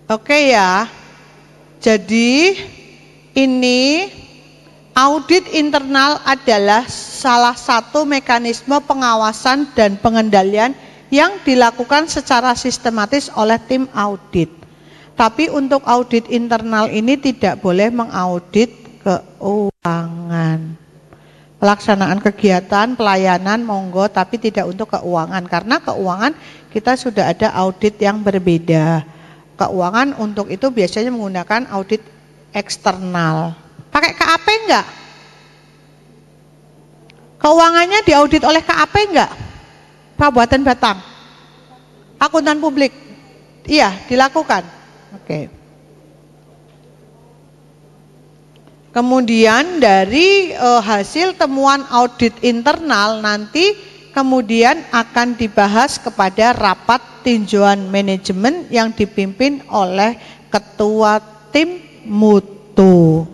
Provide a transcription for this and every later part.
Oke ya. Jadi ini audit internal adalah salah satu mekanisme pengawasan dan pengendalian yang dilakukan secara sistematis oleh tim audit. Tapi untuk audit internal ini tidak boleh mengaudit keuangan. Pelaksanaan kegiatan, pelayanan monggo, tapi tidak untuk keuangan. Karena keuangan kita sudah ada audit yang berbeda. Keuangan untuk itu biasanya menggunakan audit eksternal. Pakai KAP enggak? Keuangannya diaudit oleh KAP enggak? Kabupaten Batang. Akuntan publik. Iya, dilakukan. Oke. Kemudian dari hasil temuan audit internal nanti kemudian akan dibahas kepada rapat tinjauan manajemen yang dipimpin oleh ketua tim mutu.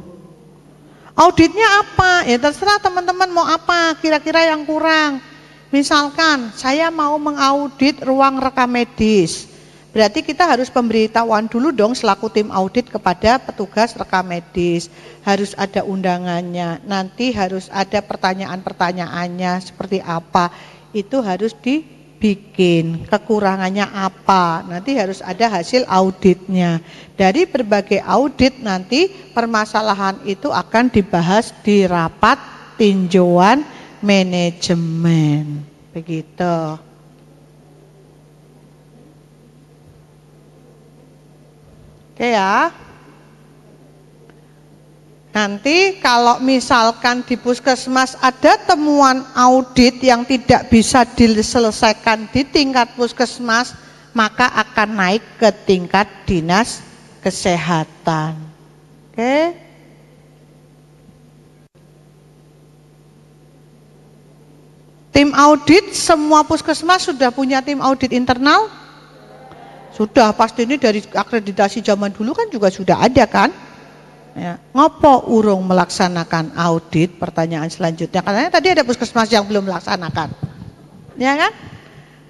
Auditnya apa? Ya terserah teman-teman mau apa, kira-kira yang kurang. Misalkan saya mau mengaudit ruang rekam medis. Berarti kita harus pemberitahuan dulu dong selaku tim audit kepada petugas rekam medis. Harus ada undangannya, nanti harus ada pertanyaan-pertanyaannya seperti apa. Itu harus dibikin, kekurangannya apa. Nanti harus ada hasil auditnya. Dari berbagai audit nanti permasalahan itu akan dibahas di rapat tinjauan manajemen. Begitu. Oke ya. Nanti kalau misalkan di puskesmas ada temuan audit yang tidak bisa diselesaikan di tingkat puskesmas, maka akan naik ke tingkat dinas kesehatan. Oke. Tim audit, semua puskesmas sudah punya tim audit internal? Sudah, pasti ini dari akreditasi zaman dulu kan juga sudah ada kan? Ya. Ngopo urung melaksanakan audit? Pertanyaan selanjutnya, katanya tadi ada puskesmas yang belum melaksanakan, ya kan?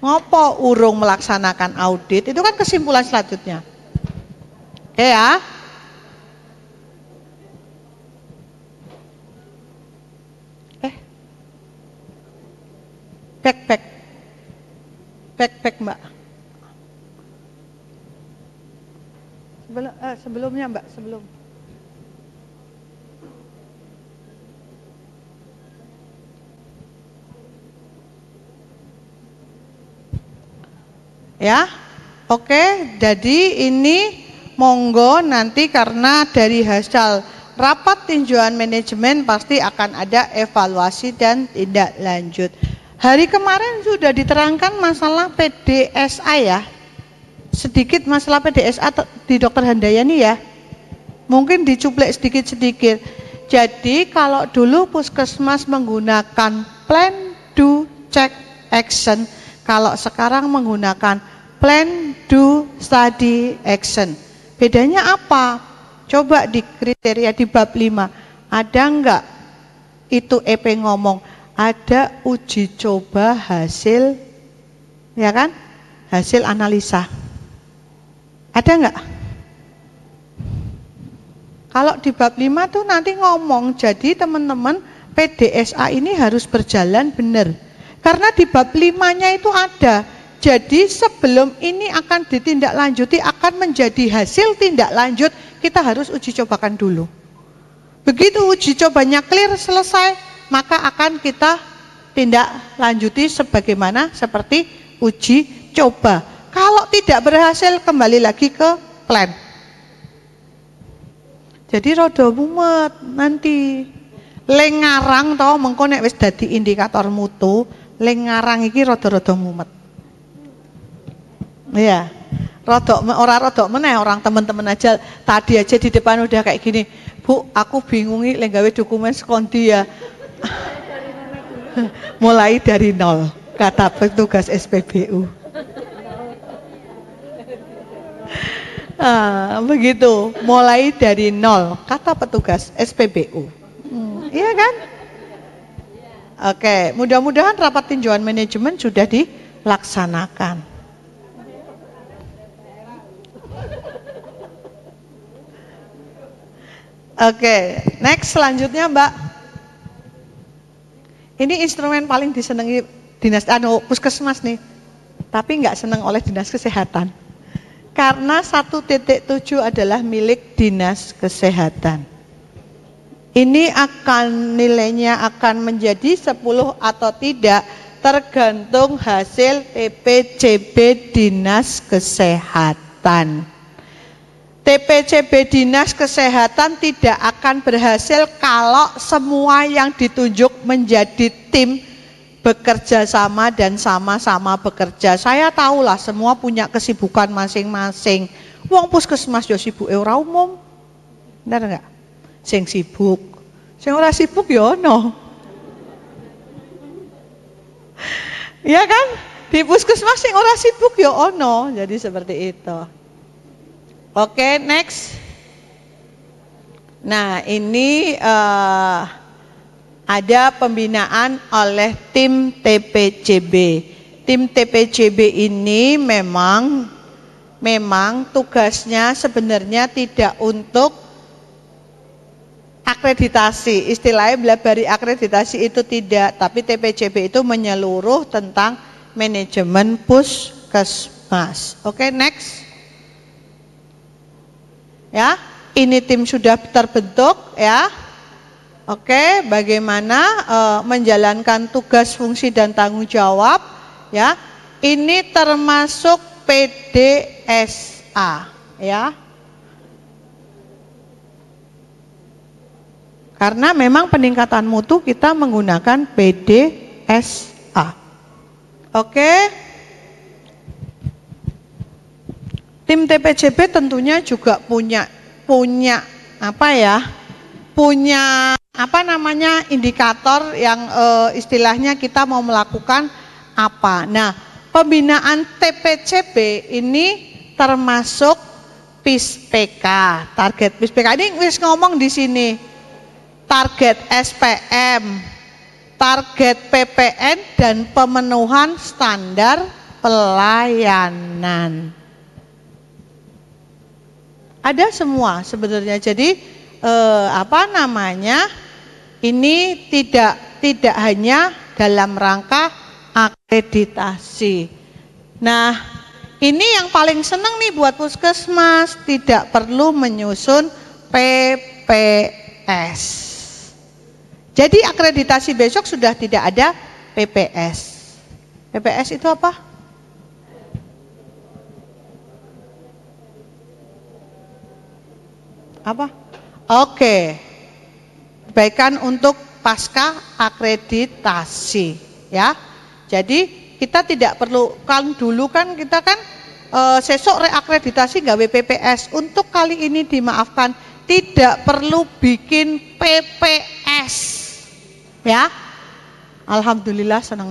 Ngopo urung melaksanakan audit? Itu kan kesimpulan selanjutnya. Oke ya. Back Mbak. Sebelumnya Mbak, sebelum. Ya, oke. Jadi ini monggo nanti karena dari hasil rapat tinjauan manajemen pasti akan ada evaluasi dan tindak lanjut. Hari kemarin sudah diterangkan masalah PDSA ya. Sedikit masalah PDSA di Dr. Handayani ya. Mungkin dicuplek sedikit-sedikit. Jadi kalau dulu puskesmas menggunakan plan, do, check, action. Kalau sekarang menggunakan plan, do, study, action. Bedanya apa? Coba di kriteria di bab 5. Ada enggak itu EP ngomong? Ada uji coba hasil, ya kan? Hasil analisa. Ada enggak? Kalau di bab 5 tuh nanti ngomong, jadi teman-teman PDSA ini harus berjalan benar. Karena di bab 5-nya itu ada. Jadi sebelum ini akan ditindaklanjuti, akan menjadi hasil tindak lanjut, kita harus uji cobakan dulu. Begitu uji cobanya clear, selesai, maka akan kita tindak lanjuti sebagaimana seperti uji coba. Kalau tidak berhasil, kembali lagi ke plan. Jadi rada mumet nanti. Leng ngarang to mengko nek wis dadi indikator mutu, leng ngarang iki rada-rada mumet. Iya. Rada meneh orang teman-teman aja tadi aja di depan udah kayak gini. Bu, aku bingungi lek gawe dokumen sekondi ya. Mulai dari nol, kata petugas SPBU. Begitu, mulai dari nol, kata petugas SPBU. Iya kan? Oke, mudah-mudahan rapat tinjauan manajemen sudah dilaksanakan. Oke, next selanjutnya Mbak. Ini instrumen paling disenangi dinas puskesmas nih, tapi nggak senang oleh dinas kesehatan. Karena 1.7 adalah milik dinas kesehatan. Ini akan nilainya akan menjadi 10 atau tidak tergantung hasil TPCB dinas kesehatan. TPCB dinas kesehatan tidak akan berhasil kalau semua yang ditunjuk menjadi tim bekerja sama dan sama-sama bekerja. Saya tahulah semua punya kesibukan masing-masing. Wong puskesmas yo sibuk ora umum. Benar enggak? Sing sibuk, sing ora sibuk yo ono. Ya kan? Di puskesmas sing ora sibuk yo ono. Jadi seperti itu. Oke, next. Nah, ini ada pembinaan oleh tim TPCB. Tim TPCB ini memang tugasnya sebenarnya tidak untuk akreditasi. Istilahnya belabari akreditasi itu tidak, tapi TPCB itu menyeluruh tentang manajemen puskesmas. Oke, next. Ya, ini tim sudah terbentuk ya. Oke, bagaimana menjalankan tugas, fungsi dan tanggung jawab ya. Ini termasuk PDSA ya. Karena memang peningkatan mutu kita menggunakan PDSA. Oke. Tim TPCB tentunya juga punya indikator yang istilahnya kita mau melakukan apa. Nah, pembinaan TPCB ini termasuk PISPK, target PISPK. Ini wis ngomong di sini. Target SPM, target PPN dan pemenuhan standar pelayanan. Ada semua sebenarnya. Jadi ini tidak hanya dalam rangka akreditasi. Nah, ini yang paling senang nih buat puskesmas, tidak perlu menyusun PPS. Jadi akreditasi besok sudah tidak ada PPS. PPS itu apa? Apa? Oke. Perbaikan untuk pasca akreditasi ya. Jadi kita tidak perlu, kan dulu kan kita kan sesok reakreditasi gawe PPS. Untuk kali ini dimaafkan, tidak perlu bikin PPS ya. Alhamdulillah seneng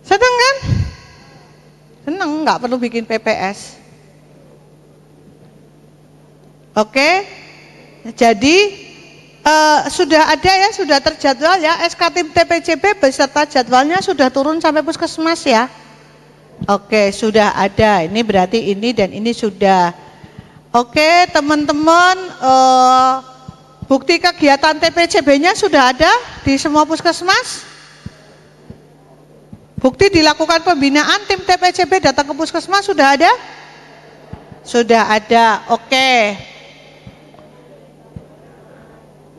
seneng kan? Seneng, nggak perlu bikin PPS. Oke, jadi sudah ada ya, sudah terjadwal ya. SK tim TPCB beserta jadwalnya sudah turun sampai puskesmas ya. Oke, sudah ada. Ini berarti ini dan ini sudah. Oke, teman-teman, bukti kegiatan TPCB-nya sudah ada di semua puskesmas. Bukti dilakukan pembinaan tim TPCB datang ke puskesmas sudah ada? Sudah ada, oke.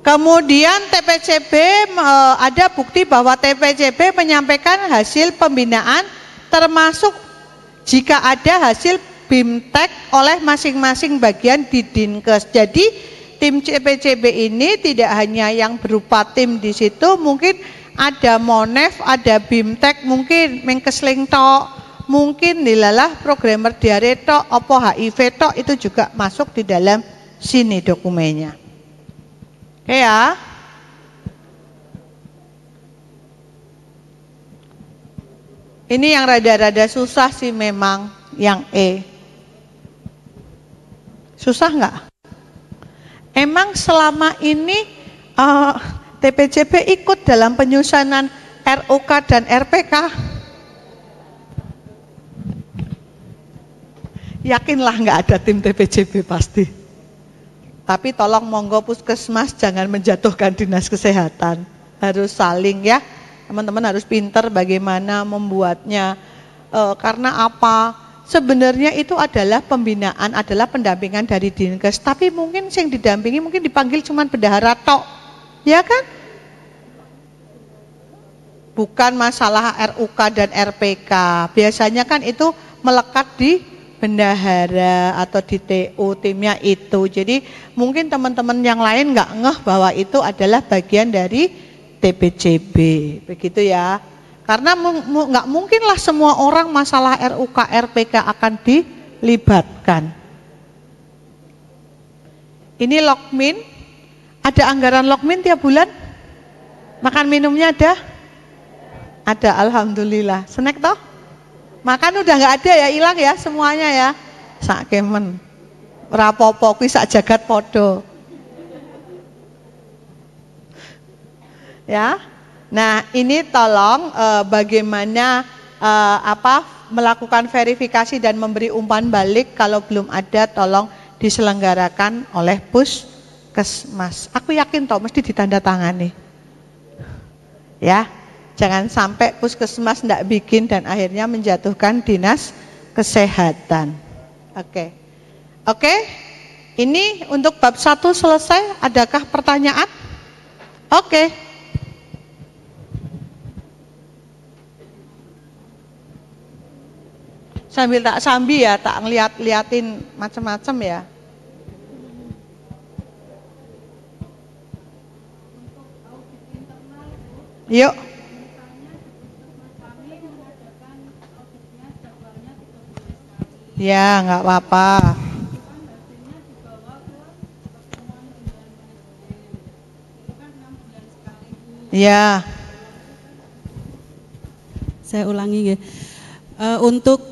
Kemudian TPCB ada bukti bahwa TPCB menyampaikan hasil pembinaan termasuk jika ada hasil BIMTEK oleh masing-masing bagian di Dinkes. Jadi tim TPCB ini tidak hanya yang berupa tim di situ, mungkin ada Monef, ada BIMTEK, mungkin Menkesling tok, mungkin dilalah programmer diare tok, opo HIV tok, itu juga masuk di dalam sini dokumennya. Oke ya. Ini yang rada-rada susah sih memang, yang E. Susah nggak? Emang selama ini TPCB ikut dalam penyusunan RUK dan RPK? Yakinlah nggak ada tim TPJB pasti. Tapi tolong monggo puskesmas jangan menjatuhkan dinas kesehatan. Harus saling ya, teman-teman harus pinter bagaimana membuatnya. Karena apa? Sebenarnya itu adalah pembinaan, adalah pendampingan dari Dinkes. Tapi mungkin yang didampingi mungkin dipanggil cuman bendahara tok, ya kan? Bukan masalah RUK dan RPK. Biasanya kan itu melekat di bendahara atau di TU timnya itu. Jadi mungkin teman-teman yang lain nggak ngeh bahwa itu adalah bagian dari TPJB. Begitu ya. Karena nggak mungkinlah semua orang masalah RUK RPK akan dilibatkan. Ini Lokmin. Ada anggaran Lokmin tiap bulan? Makan minumnya ada? Ada, alhamdulillah. Snack toh? Makan udah nggak ada ya, hilang ya semuanya ya. Sak kemen. Rapopo kuwi sak jagat podo. Ya. Nah, ini tolong bagaimana melakukan verifikasi dan memberi umpan balik kalau belum ada, tolong diselenggarakan oleh puskesmas. Aku yakin toh mesti ditandatangani. Ya. Jangan sampai puskesmas tidak bikin dan akhirnya menjatuhkan dinas kesehatan. Oke. Ini untuk bab 1 selesai. Adakah pertanyaan? Oke. Sambil tak sambi ya, tak ngeliatin macam-macam ya. Yuk. Ya, nggak apa-apa. Ya. Saya ulangi ya. Untuk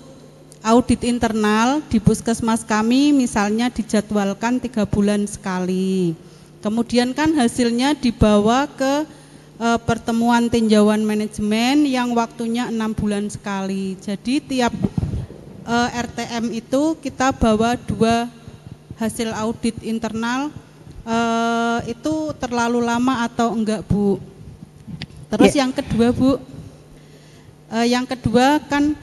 audit internal di puskesmas kami misalnya dijadwalkan 3 bulan sekali. Kemudian kan hasilnya dibawa ke pertemuan tinjauan manajemen yang waktunya 6 bulan sekali. Jadi tiap RTM itu kita bawa 2 hasil audit internal. Itu terlalu lama atau enggak, Bu? Terus yang kedua, Bu, yang kedua kan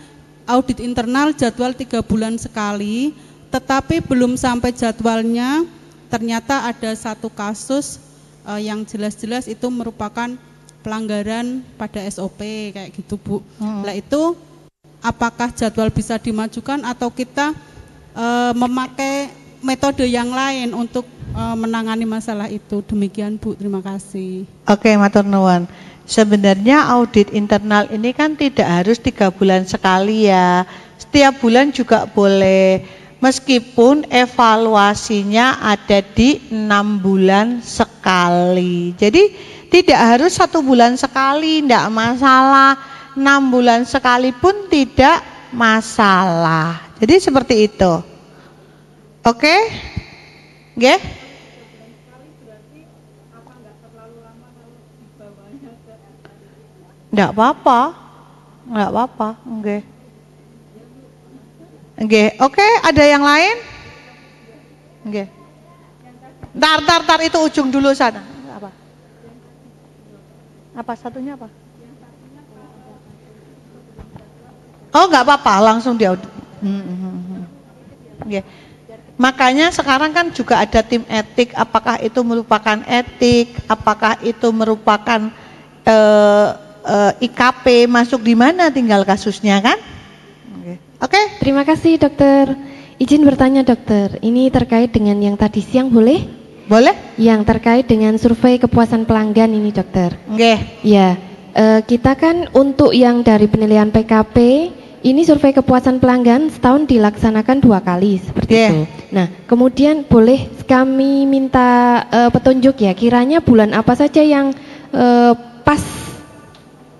audit internal jadwal 3 bulan sekali, tetapi belum sampai jadwalnya ternyata ada 1 kasus yang jelas-jelas itu merupakan pelanggaran pada SOP kayak gitu, Bu. Nah itu apakah jadwal bisa dimajukan atau kita memakai metode yang lain untuk menangani masalah itu? Demikian, Bu, terima kasih. Oke, matur nuwun. Sebenarnya audit internal ini kan tidak harus 3 bulan sekali ya. Setiap bulan juga boleh. Meskipun evaluasinya ada di 6 bulan sekali. Jadi tidak harus 1 bulan sekali, tidak masalah. 6 bulan sekali pun tidak masalah. Jadi seperti itu. Oke? Nggih? Enggak apa-apa. Enggak apa-apa. Nggih. Nggih. Oke, ada yang lain? Nggih. Tar itu ujung dulu sana. Apa? Apa satunya apa? Oh, enggak apa-apa, langsung diaudit. Nggih. Makanya sekarang kan juga ada tim etik, apakah itu merupakan etik, apakah itu merupakan IKP, masuk di mana tinggal kasusnya kan? Oke. Terima kasih, Dokter. Izin bertanya, Dokter. Ini terkait dengan yang tadi siang, boleh? Boleh? Yang terkait dengan survei kepuasan pelanggan ini, Dokter. Nggih. Ya, kita kan untuk yang dari penilaian PKP, ini survei kepuasan pelanggan setahun dilaksanakan 2 kali seperti itu. Nah, kemudian boleh kami minta petunjuk ya, kiranya bulan apa saja yang pas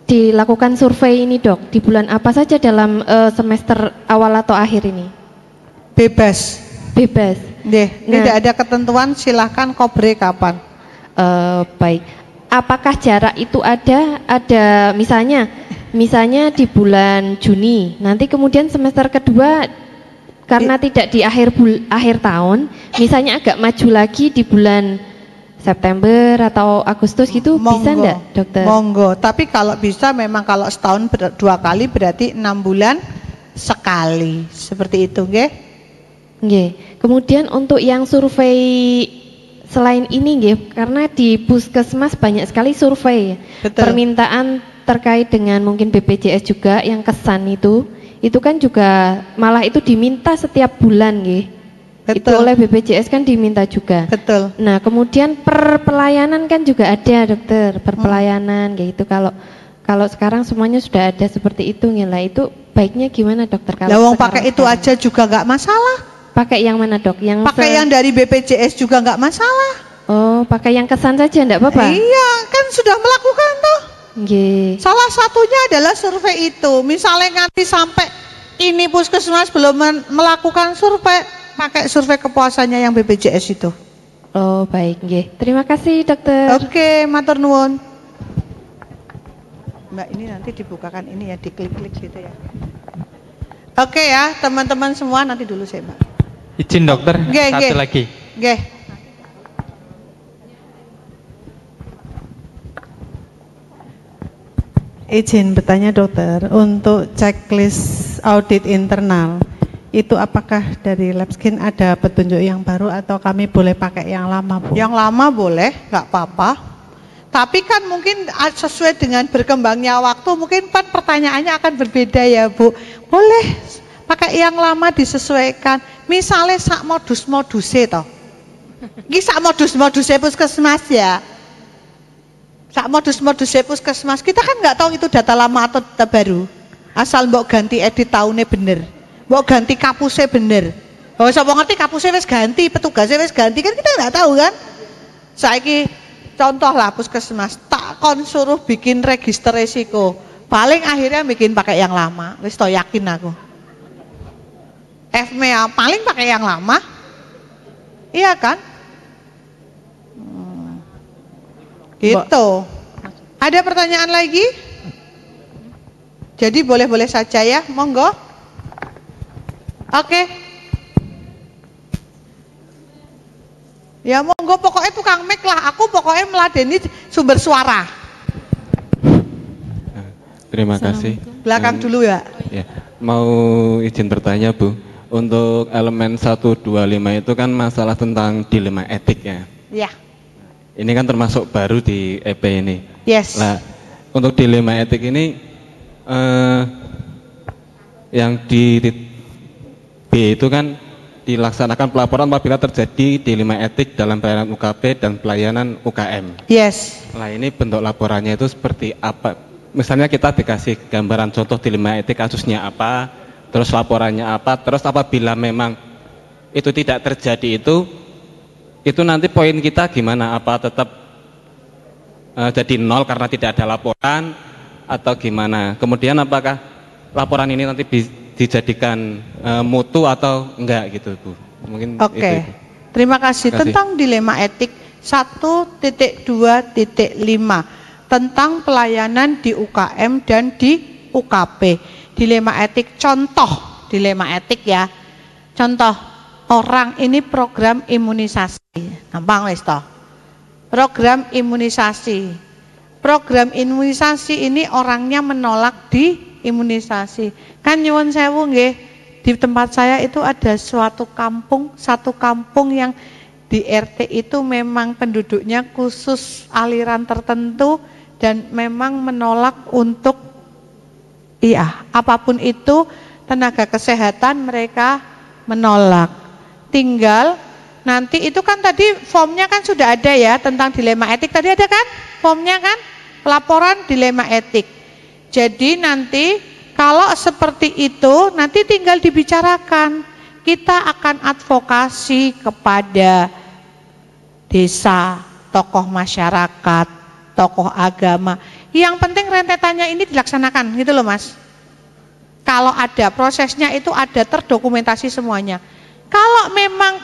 dilakukan survei ini, Dok? Di bulan apa saja dalam semester awal atau akhir ini? Bebas. Bebas. Tidak ada ketentuan, silahkan kobre kapan. Baik. Apakah jarak itu ada misalnya di bulan Juni, nanti kemudian semester kedua karena tidak di akhir tahun, misalnya agak maju lagi di bulan September atau Agustus gitu, bisa enggak, dokter? Monggo, tapi kalau bisa memang kalau setahun 2 kali berarti 6 bulan sekali, seperti itu, nggih? Nggih. Kemudian untuk yang survei selain ini nggih, karena di puskesmas banyak sekali survei. Betul. Permintaan terkait dengan mungkin BPJS juga yang kesan itu kan juga malah itu diminta setiap bulan nggih. Betul. Itu oleh BPJS kan diminta juga. Betul. Nah, kemudian pelayanan kan juga ada, dokter, pelayanan kayak gitu. Kalau sekarang semuanya sudah ada seperti itu lah, itu baiknya gimana, dokter? Kalau pakai itu aja juga nggak masalah. Pakai yang mana, dok? Yang pakai yang dari BPJS juga nggak masalah. Oh, pakai yang kesan saja enggak apa-apa? Iya, kan sudah melakukan toh. Nggih. Salah satunya adalah survei itu. Misalnya nanti sampai ini puskesmas belum melakukan survei, pakai survei kepuasannya yang BPJS itu. Oh, baik, nggih. Terima kasih, dokter. Oke, matur nuwun. Mbak, ini nanti dibukakan ini ya, diklik-klik gitu ya. Oke ya, teman-teman semua, nanti dulu saya, Mbak. Izin dokter, satu lagi. Nggih. Izin bertanya, dokter, untuk checklist audit internal itu apakah dari Labskin ada petunjuk yang baru atau kami boleh pakai yang lama, Bu? Yang lama boleh, nggak apa-apa. Tapi kan mungkin sesuai dengan berkembangnya waktu, mungkin kan pertanyaannya akan berbeda ya, Bu. Boleh pakai yang lama disesuaikan. Misalnya sak modus-modusnya toh. Ini sak modus-modusnya puskesmas ya. Sak modus-modusnya puskesmas. Kita kan nggak tahu itu data lama atau data baru. Asal mbok ganti edit tahunnya bener. Mbok ganti kapusnya bener. Oh, siapa ngerti kapusnya wis ganti, petugasnya wis ganti, kan kita nggak tahu kan. Saiki contoh lah puskesmas, tak kon suruh bikin register resiko. Paling akhirnya bikin pakai yang lama, wis to yakin aku. FMEA paling pakai yang lama. Iya kan? Gitu. Ada pertanyaan lagi? Jadi boleh-boleh saja ya, monggo. Oke. Ya monggo, pokoknya tukang mic lah. Aku pokoknya meladeni sumber suara. Terima kasih. Belakang dulu ya. Ya, mau izin bertanya, Bu. Untuk elemen 125 itu kan masalah tentang dilema etik ya. Ya. Ini kan termasuk baru di EP ini. Yes. Nah, untuk dilema etik ini yang di B itu kan dilaksanakan pelaporan apabila terjadi dilema etik dalam pelayanan UKP dan pelayanan UKM. Yes. Nah, ini bentuk laporannya itu seperti apa? Misalnya kita dikasih gambaran contoh dilema etik kasusnya apa, terus laporannya apa, terus apabila memang itu tidak terjadi itu nanti poin kita gimana? Apa tetap jadi 0 karena tidak ada laporan atau gimana? Kemudian apakah laporan ini nanti dijadikan mutu atau enggak gitu, Bu? Mungkin Oke. itu. Terima kasih. Tentang dilema etik 1.2.5 tentang pelayanan di UKM dan di UKP. Dilema etik, contoh dilema etik ya. Contoh, orang ini program imunisasi. Gampang wis toh. Program imunisasi. Program imunisasi ini orangnya menolak di imunisasi. Kan nyuwun sewu nggih, di tempat saya itu ada satu kampung yang di RT itu memang penduduknya khusus aliran tertentu dan memang menolak untuk apapun itu tenaga kesehatan mereka menolak. Tinggal nanti itu kan tadi formnya kan sudah ada ya tentang dilema etik, tadi ada kan formnya kan, laporan dilema etik. Jadi nanti kalau seperti itu nanti tinggal dibicarakan, kita akan advokasi kepada desa, tokoh masyarakat, tokoh agama. Yang penting rentetannya ini dilaksanakan gitu loh Mas. Kalau ada prosesnya itu ada terdokumentasi semuanya. Kalau memang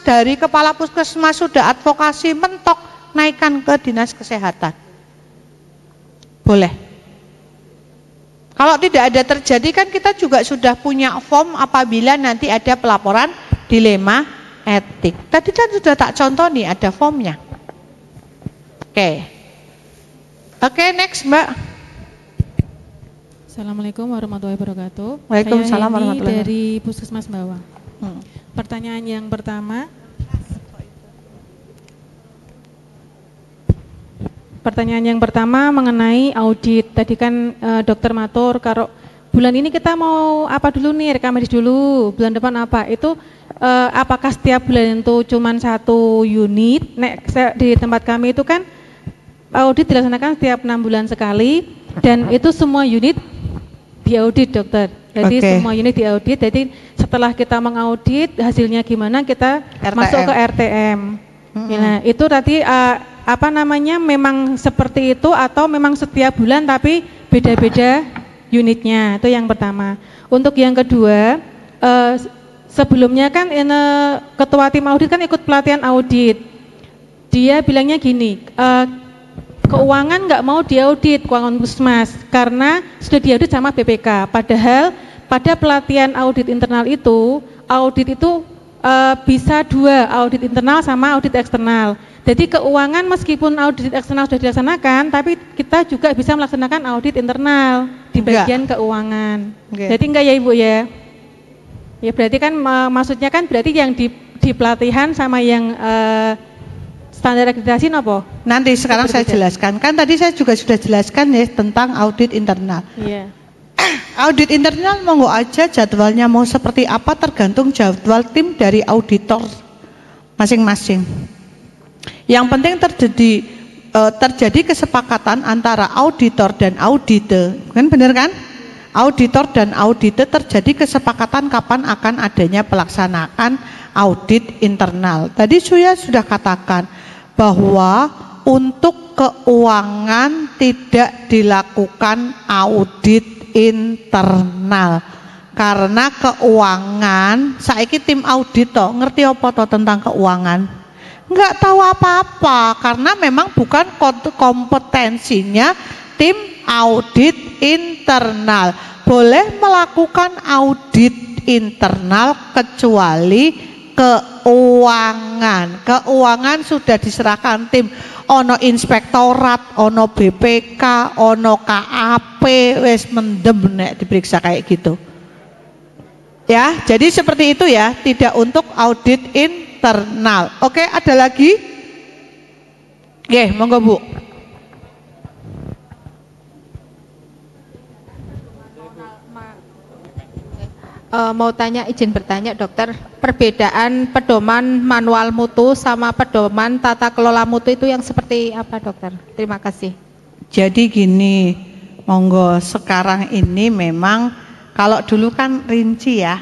dari kepala puskesmas sudah advokasi mentok, naikkan ke dinas kesehatan. Boleh. Kalau tidak ada terjadi kan kita juga sudah punya form apabila nanti ada pelaporan dilema etik. Tadi kan sudah tak contoh nih, ada formnya. Oke, next Mbak. Assalamualaikum warahmatullahi wabarakatuh. Waalaikumsalam warahmatullahi wabarakatuh. Dari Puskesmas Bawah. Pertanyaan yang pertama. Pertanyaan yang pertama mengenai audit. Tadi kan dokter matur kalau bulan ini kita mau apa dulu nih, rekam medis dulu, bulan depan apa. Itu apakah setiap bulan itu cuma 1 unit? Di tempat kami itu kan audit dilaksanakan setiap 6 bulan sekali dan itu semua unit diaudit, dokter. Jadi semua unit diaudit. Jadi setelah kita mengaudit hasilnya gimana kita masuk ke RTM. Nah, itu tadi memang seperti itu atau memang setiap bulan tapi beda-beda unitnya. Itu yang pertama. Untuk yang kedua, sebelumnya kan ketua tim audit kan ikut pelatihan audit. Dia bilangnya gini, keuangan nggak mau diaudit, keuangan Puskesmas karena sudah diaudit sama BPK. Padahal pada pelatihan audit internal itu, audit itu bisa 2, audit internal sama audit eksternal. Jadi keuangan meskipun audit eksternal sudah dilaksanakan, tapi kita juga bisa melaksanakan audit internal di bagian keuangan. Jadi enggak ya Ibu ya? Ya berarti kan maksudnya kan berarti yang di pelatihan sama yang standar akreditasi apa? Nanti sekarang saya jelaskan. Kan tadi saya juga sudah jelaskan ya tentang audit internal. Iya. Audit internal monggo aja jadwalnya mau seperti apa tergantung jadwal tim dari auditor masing-masing. Yang penting terjadi kesepakatan antara auditor dan audite, kan benar kan? Auditor dan audite terjadi kesepakatan kapan akan adanya pelaksanaan audit internal. Tadi saya sudah katakan bahwa untuk keuangan tidak dilakukan audit internal karena keuangan saiki tim audit ngerti apa tentang keuangan? Enggak tahu apa-apa karena memang bukan kompetensinya tim audit internal. Boleh melakukan audit internal kecuali keuangan. Keuangan sudah diserahkan tim, ono inspektorat, ono BPK, ono KAP, wes mendem nek diperiksa kayak gitu. Ya, jadi seperti itu ya, tidak untuk audit internal. Oke, ada lagi? Oke, monggo Bu. Mau tanya, izin bertanya dokter, perbedaan pedoman manual mutu sama pedoman tata kelola mutu itu yang seperti apa dokter? Terima kasih. Jadi gini, monggo sekarang ini memang kalau dulu kan rinci ya,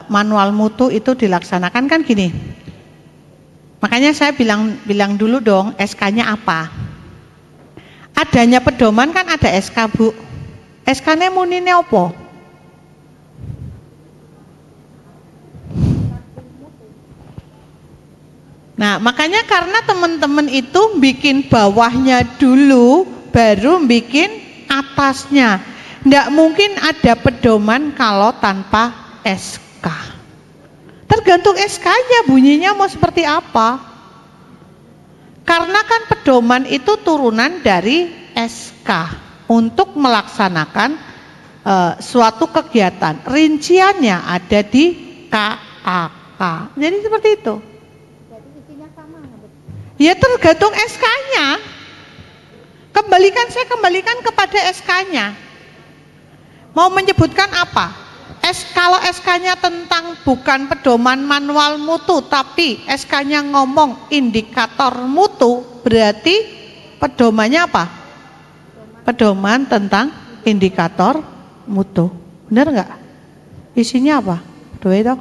manual mutu itu dilaksanakan kan gini. Makanya saya bilang dulu dong SK-nya apa. Adanya pedoman kan ada SK Bu. SK-nya munine apa? Nah makanya karena teman-teman itu bikin bawahnya dulu baru bikin atasnya. Tidak mungkin ada pedoman kalau tanpa SK. Tergantung SK-nya bunyinya mau seperti apa. Karena kan pedoman itu turunan dari SK untuk melaksanakan suatu kegiatan. Rinciannya ada di KAK. Jadi seperti itu. Ya tergantung SK-nya. Saya kembalikan kepada SK-nya. Mau menyebutkan apa? Kalau SK-nya tentang bukan pedoman manual mutu, tapi SK-nya ngomong indikator mutu, berarti pedomannya apa? Pedoman tentang indikator mutu. Benar nggak? Isinya apa? Doa itu?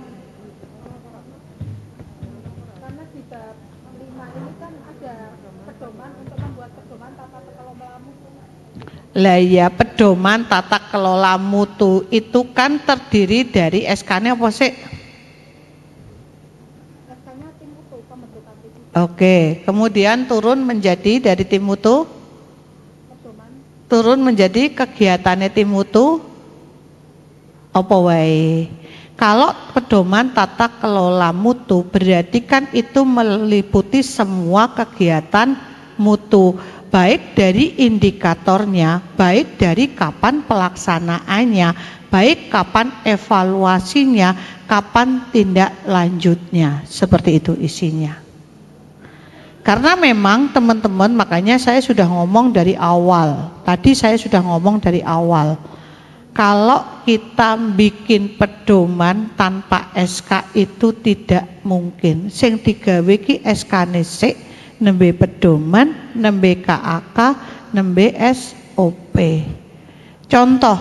Karena di bab 5 ini kan ada pedoman untuk membuat pedoman tata kelola mutu. Lah ya, pedoman tata kelola mutu itu kan terdiri dari SK-nya apa sih? SK-nya tim mutu, pembentukan tim. Oke, kemudian turun menjadi dari tim mutu? Pedoman turun menjadi kegiatan tim mutu apa wae. Kalau pedoman tata kelola mutu berarti kan itu meliputi semua kegiatan mutu, baik dari indikatornya, baik dari kapan pelaksanaannya, baik kapan evaluasinya, kapan tindak lanjutnya. Seperti itu isinya. Karena memang teman-teman, makanya saya sudah ngomong dari awal. Tadi saya sudah ngomong dari awal. Kalau kita bikin pedoman tanpa SK itu tidak mungkin. Sing digawe ki SK-ne sik, nembe pedoman, nembe KAK, nembe SOP. Contoh,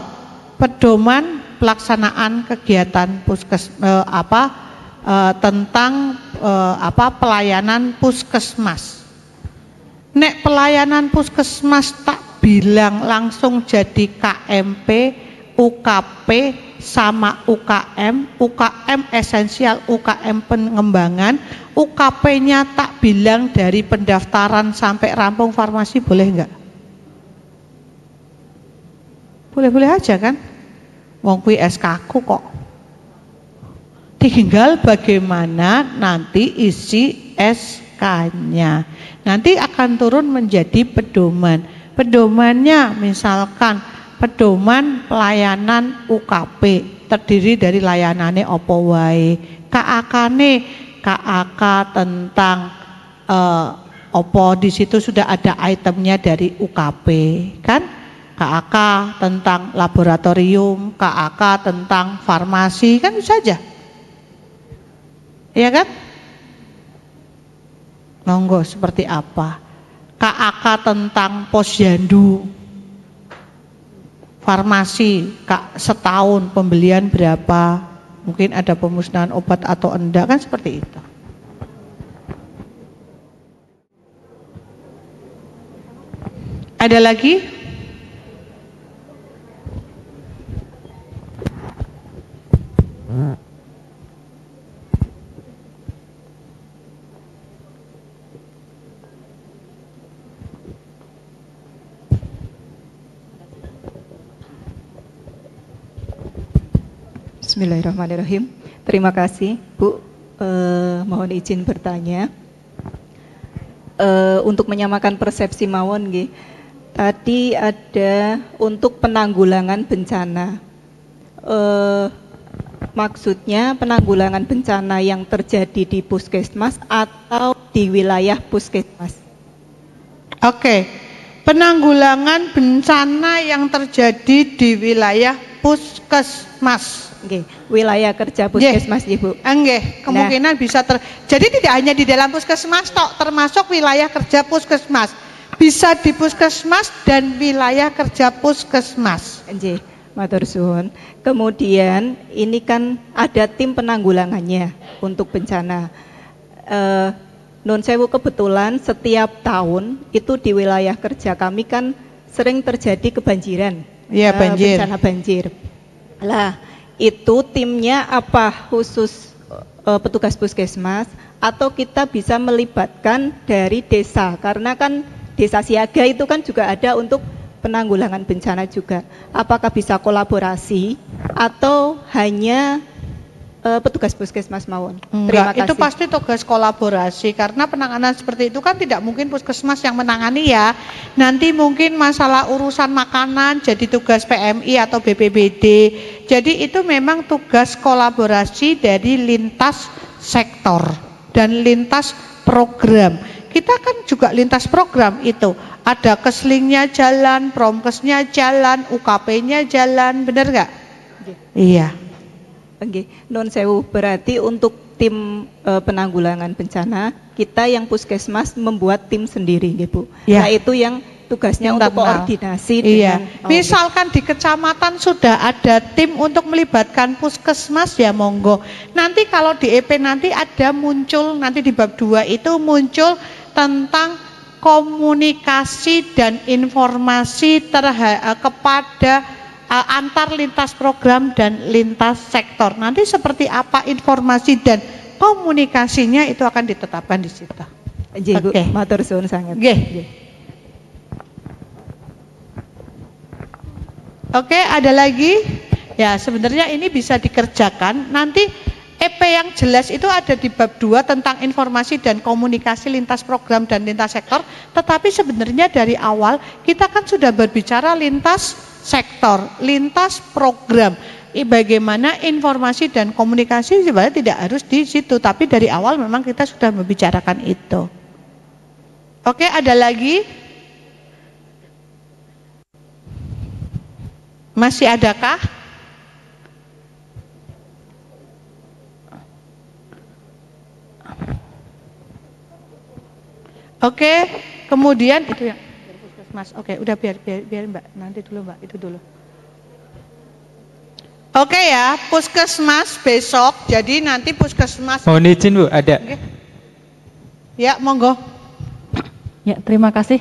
pedoman pelaksanaan kegiatan tentang pelayanan puskesmas. Nek pelayanan puskesmas tak bilang langsung jadi KMP, UKP sama UKM, UKM esensial, UKM pengembangan, UKP-nya tak bilang dari pendaftaran sampai rampung farmasi, boleh enggak? Boleh-boleh aja kan? Wong kuwi SK ku kok. Tinggal bagaimana nanti isi SK-nya. Nanti akan turun menjadi pedoman. Pedomannya misalkan pedoman pelayanan UKP terdiri dari layanane apa wae. KAK-ne KAK tentang apa di situ sudah ada itemnya dari UKP kan? KAK tentang laboratorium, KAK tentang farmasi, kan bisa aja. Ya kan? Monggo seperti apa? KAK tentang posyandu, farmasi, setahun pembelian berapa, mungkin ada pemusnahan obat atau enggak, kan seperti itu. Ada lagi? Bismillahirrahmanirrahim. Terima kasih Bu. Mohon izin bertanya. Untuk menyamakan persepsi mawon nggih. Tadi ada untuk penanggulangan bencana. Maksudnya penanggulangan bencana yang terjadi di puskesmas atau di wilayah puskesmas? Oke. Penanggulangan bencana yang terjadi di wilayah puskesmas. Oke, wilayah kerja puskesmas Ibu. Enggak, kemungkinan bisa jadi tidak hanya di dalam puskesmas tok, termasuk wilayah kerja puskesmas. Bisa di puskesmas dan wilayah kerja puskesmas. Nggih, matur suwun. Kemudian ini kan ada tim penanggulangannya untuk bencana. Nun sewu kebetulan setiap tahun itu di wilayah kerja kami kan sering terjadi kebanjiran. Iya, banjir. Bencana banjir. Lah, itu timnya apa khusus petugas puskesmas atau kita bisa melibatkan dari desa, karena kan desa siaga itu kan juga ada untuk penanggulangan bencana juga. Apakah bisa kolaborasi atau hanya petugas puskesmas mawon? Terima kasih. Itu pasti tugas kolaborasi, karena penanganan seperti itu kan tidak mungkin puskesmas yang menangani ya. Nanti mungkin masalah urusan makanan jadi tugas PMI atau BPBD. Jadi itu memang tugas kolaborasi dari lintas sektor dan lintas program. Kita kan juga lintas program itu. Ada keslingnya jalan, promkesnya jalan, UKP-nya jalan, benar nggak? Iya. Oke, non sewu, berarti untuk tim penanggulangan bencana kita yang puskesmas membuat tim sendiri, gitu. Ya. Nah itu yang tugasnya untuk koordinasi iya. dengan. Misalkan di kecamatan sudah ada tim untuk melibatkan puskesmas, ya monggo. Nanti kalau di EP nanti ada muncul, nanti di bab 2 itu muncul tentang komunikasi dan informasi kepada antar lintas program dan lintas sektor. Nanti seperti apa informasi dan komunikasinya itu akan ditetapkan di situ. Oke, matur suwun sangat. Oke, ada lagi? Ya, sebenarnya ini bisa dikerjakan. Nanti EP yang jelas itu ada di bab 2 tentang informasi dan komunikasi lintas program dan lintas sektor. Tetapi sebenarnya dari awal kita kan sudah berbicara lintas sektor, lintas program. Bagaimana informasi dan komunikasi sebenarnya tidak harus di situ, tapi dari awal memang kita sudah membicarakan itu. Oke, ada lagi? Masih adakah? Oke, kemudian itu yang Puskesmas. Oke, udah biar Mbak, nanti dulu Mbak, itu dulu. Oke ya, Puskesmas besok. Jadi nanti Puskesmas. Mohon izin Bu, ada. Oke. Ya, monggo. Ya, terima kasih.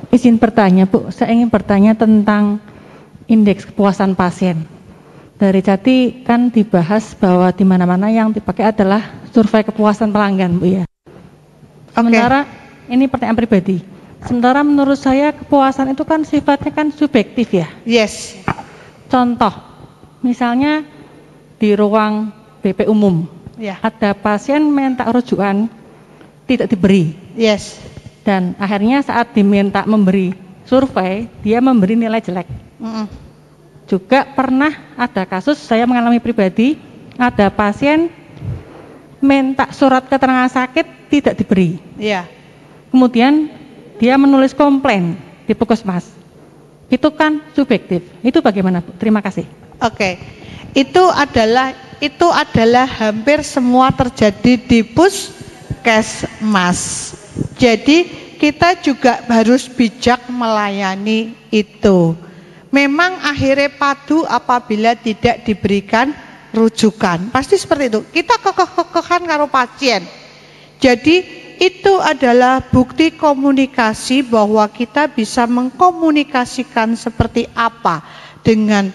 Izin bertanya Bu, saya ingin bertanya tentang indeks kepuasan pasien. Dari Jati kan dibahas bahwa di mana-mana yang dipakai adalah survei kepuasan pelanggan Bu ya. Sementara ini pertanyaan pribadi. Sementara menurut saya kepuasan itu kan sifatnya kan subjektif ya. Yes. Contoh, misalnya di ruang BP umum, ya. Ada pasien minta rujukan tidak diberi. Yes. Dan akhirnya saat diminta memberi survei, dia memberi nilai jelek. Juga pernah ada kasus saya mengalami pribadi, ada pasien minta surat keterangan sakit tidak diberi. Iya. Kemudian dia menulis komplain di Puskesmas. Itu kan subjektif. Itu bagaimana Bu? Terima kasih. Oke. Itu adalah hampir semua terjadi di Puskesmas. Jadi kita juga harus bijak melayani itu. Memang akhirnya padu apabila tidak diberikan rujukan. Pasti seperti itu. Kita kekeh-kekehan karo pasien. Jadi itu adalah bukti komunikasi bahwa kita bisa mengkomunikasikan seperti apa dengan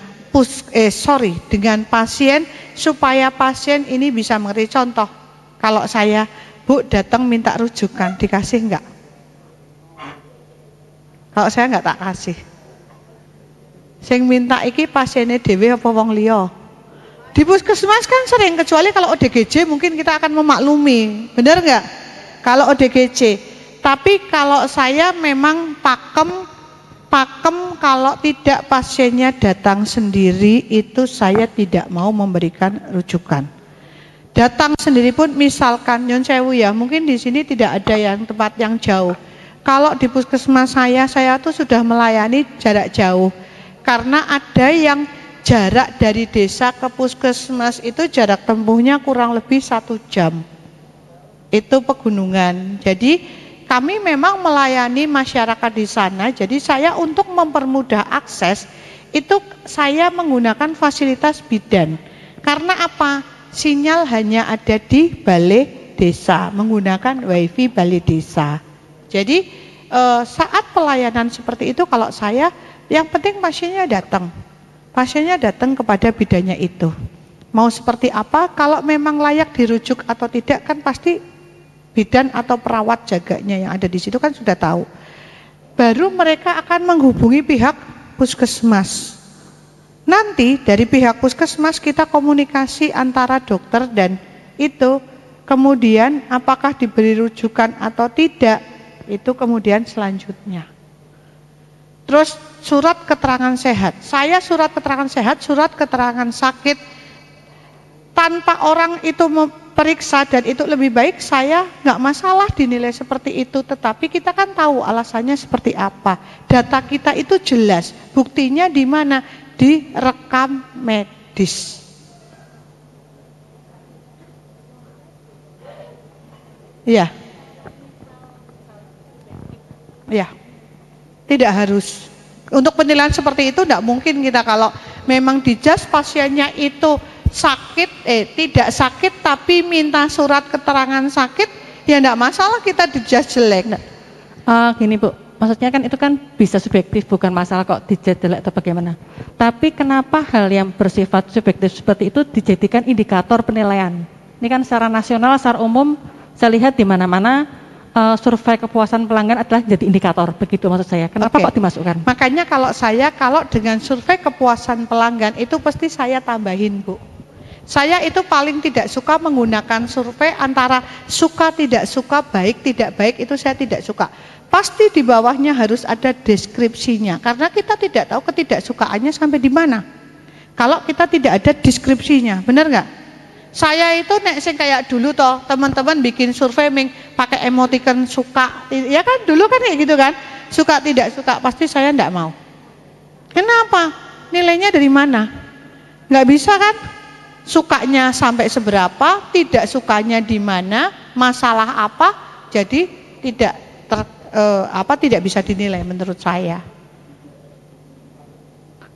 dengan pasien supaya pasien ini bisa mengerti. Contoh, kalau saya Bu datang minta rujukan, dikasih enggak? Kalau saya enggak tak kasih. Sing minta iki pasiennya dhewe apa wong liya? Di Puskesmas kan sering, kecuali kalau ODGJ mungkin kita akan memaklumi, benar enggak? Kalau ODGJ, tapi kalau saya memang pakem kalau tidak pasiennya datang sendiri itu saya tidak mau memberikan rujukan. Datang sendiri pun misalkan Nyon Sewu ya, mungkin di sini tidak ada yang tempat yang jauh. Kalau di Puskesmas saya tuh sudah melayani jarak jauh, karena ada yang jarak dari desa ke Puskesmas itu jarak tempuhnya kurang lebih 1 jam. Itu pegunungan. Jadi kami memang melayani masyarakat di sana. Jadi saya untuk mempermudah akses itu saya menggunakan fasilitas bidan. Karena apa? Sinyal hanya ada di balai desa, menggunakan wifi balai desa. Jadi saat pelayanan seperti itu kalau saya yang penting pasiennya datang. Pasiennya datang kepada bidannya itu. Mau seperti apa? Kalau memang layak dirujuk atau tidak kan pasti bidan atau perawat jaganya yang ada di situ kan sudah tahu. Baru mereka akan menghubungi pihak Puskesmas. Nanti dari pihak Puskesmas kita komunikasi antara dokter dan itu. Kemudian apakah diberi rujukan atau tidak, itu kemudian selanjutnya. Terus surat keterangan sehat. Saya surat keterangan sehat, surat keterangan sakit. Tanpa orang itu periksa dan itu lebih baik, saya nggak masalah dinilai seperti itu, tetapi kita kan tahu alasannya seperti apa. Data kita itu jelas, buktinya di mana? Di rekam medis. Iya. Ya. Tidak harus. Untuk penilaian seperti itu tidak mungkin kita kalau memang dijudge pasiennya itu sakit, tidak sakit tapi minta surat keterangan sakit, ya enggak masalah kita dijudge jelek. Gini Bu, maksudnya kan itu kan bisa subjektif, bukan masalah kok dijudge jelek atau bagaimana. Tapi kenapa hal yang bersifat subjektif seperti itu dijadikan indikator penilaian? Ini kan secara nasional, secara umum saya lihat di mana-mana survei kepuasan pelanggan adalah jadi indikator, begitu maksud saya. Kenapa kok dimasukkan? Makanya kalau dengan survei kepuasan pelanggan itu pasti saya tambahin, Bu. Saya itu paling tidak suka menggunakan survei antara suka tidak suka, baik tidak baik, itu saya tidak suka. Pasti di bawahnya harus ada deskripsinya, karena kita tidak tahu ketidaksukaannya sampai di mana. Kalau kita tidak ada deskripsinya, benar nggak? Saya itu nek sing kayak dulu toh, teman-teman bikin survei pakai emoticon suka, ya kan dulu kan kayak gitu kan, suka tidak suka, pasti saya enggak mau. Kenapa? Nilainya dari mana? Nggak bisa kan? Sukanya sampai seberapa, tidak sukanya di mana, masalah apa, jadi tidak bisa dinilai menurut saya.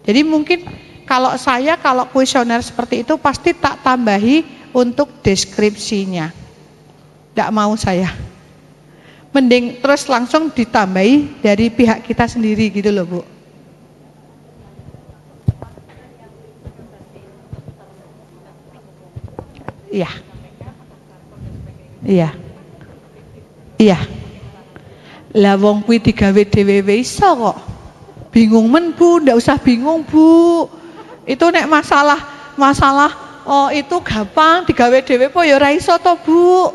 Jadi mungkin kalau kuesioner seperti itu pasti tak tambahi untuk deskripsinya. Tidak mau saya. Mending terus langsung ditambahi dari pihak kita sendiri gitu loh, Bu. Iya. Iya. Iya. Lah wong kuwi digawe dhewe iso kok. Bingung men, Bu, ndak usah bingung, Bu. Itu nek masalah itu gampang digawe dhewe po ya ora iso to, Bu.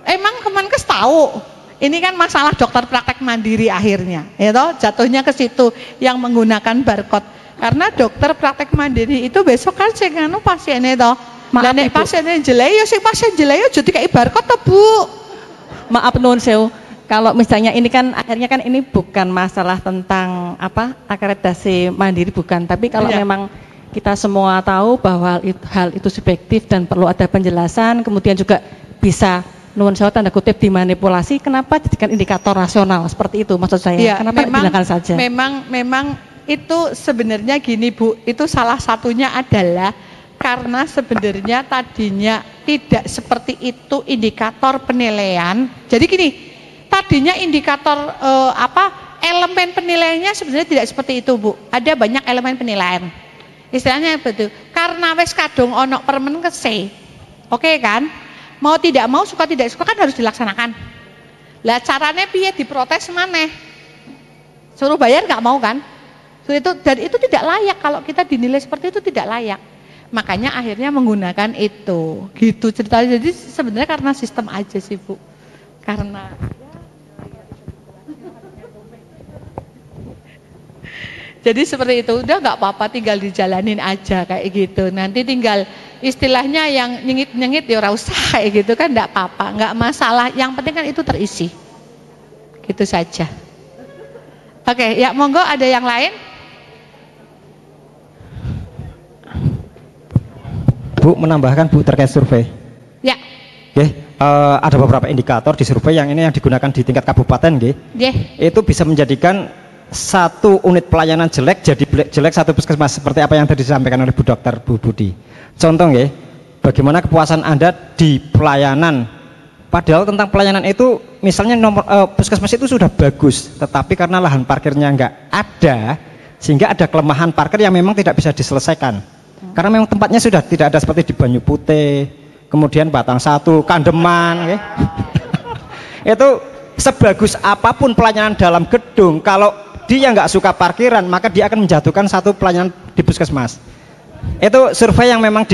Emang Kemenkes tahu. Ini kan masalah dokter praktek mandiri akhirnya, ya toh, jatuhnya ke situ yang menggunakan barcode. Karena dokter praktek mandiri itu besok kan sing anu pasiennya toh. Lah nek pasiennya jelek ya sing pasien jelek ya jadi kayak barcode to, Bu. Maaf nuwun sewu. Kalau misalnya ini kan akhirnya kan ini bukan masalah tentang akreditasi mandiri bukan, tapi kalau memang kita semua tahu bahwa hal itu subjektif dan perlu ada penjelasan, kemudian juga bisa nuwun sewu tanda kutip dimanipulasi, kenapa jadikan indikator rasional seperti itu maksud saya? Ya, kenapa digunakan saja? Memang itu sebenarnya gini, Bu, itu salah satunya adalah karena sebenarnya tadinya tidak seperti itu indikator penilaian. Jadi gini, tadinya indikator elemen penilaiannya sebenarnya tidak seperti itu, Bu. Ada banyak elemen penilaian. Istilahnya betul. Karena wes kadung ono Permenkes. Oke kan? Mau tidak mau, suka tidak suka kan harus dilaksanakan. Lah caranya piye diprotes maneh? Suruh bayar nggak mau kan? Dan itu tidak layak, kalau kita dinilai seperti itu tidak layak. Makanya akhirnya menggunakan itu. Gitu ceritanya. Jadi sebenarnya karena sistem aja sih, Bu. Karena jadi seperti itu, udah nggak apa-apa, tinggal dijalanin aja kayak gitu. Nanti tinggal istilahnya yang nyengit-nyengit ya ora usah kayak gitu kan, nggak apa-apa, nggak masalah. Yang penting kan itu terisi. Gitu saja. Oke, ya monggo ada yang lain? Bu, menambahkan Bu terkait survei. Ya. Oke, ada beberapa indikator di survei yang ini yang digunakan di tingkat kabupaten, nggih. Itu bisa menjadikan satu unit pelayanan jelek jadi jelek satu puskesmas, seperti apa yang tadi disampaikan oleh Bu Dokter Bu Budi. Contoh nggih, bagaimana kepuasan Anda di pelayanan, padahal tentang pelayanan itu misalnya puskesmas itu sudah bagus, tetapi karena lahan parkirnya nggak ada, sehingga ada kelemahan parkir yang memang tidak bisa diselesaikan. Karena memang tempatnya sudah tidak ada, seperti di Banyu Putih, kemudian Batang Satu, Kandeman, nggih. Itu sebagus apapun pelayanan dalam gedung, kalau dia nggak suka parkiran, maka dia akan menjatuhkan satu pelayanan di puskesmas. Itu survei yang memang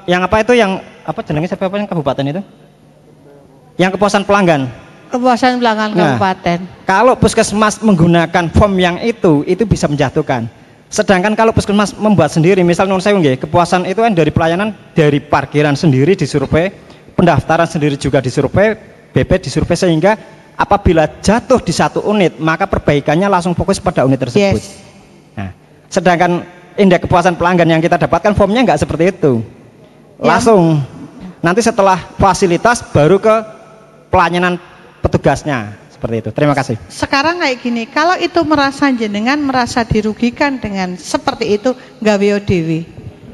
yang kabupaten itu? Yang kepuasan pelanggan. Kepuasan pelanggan kabupaten. Kalau puskesmas menggunakan form yang itu bisa menjatuhkan. Sedangkan kalau puskesmas membuat sendiri, misal non sewu nggih, kepuasan itu kan dari pelayanan, dari parkiran sendiri disurvei, pendaftaran sendiri juga disurvei, BP disurvei, sehingga apabila jatuh di satu unit, maka perbaikannya langsung fokus pada unit tersebut. Yes. Nah, sedangkan indeks kepuasan pelanggan yang kita dapatkan formnya nggak seperti itu. Langsung nanti setelah fasilitas baru ke pelayanan petugasnya, seperti itu. Terima kasih. Sekarang kayak gini, kalau itu jenengan merasa dirugikan dengan seperti itu, gawe dewi.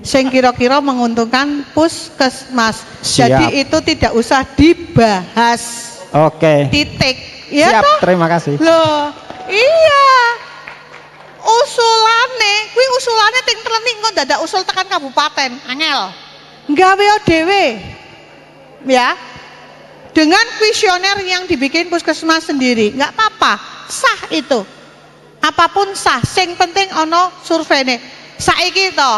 Sing kira-kira menguntungkan puskesmas. Jadi itu tidak usah dibahas. Oke. Titik. Ya siap, toh? Terima kasih. Loh, iya. Usulane ting telening kok dadak usul tekan kabupaten, angel. Gawe dhewe. Ya. dengan kuesioner yang dibikin puskesmas sendiri. Nggak apa-apa, sah itu. Apapun sah, sing penting ono survei. Saiki to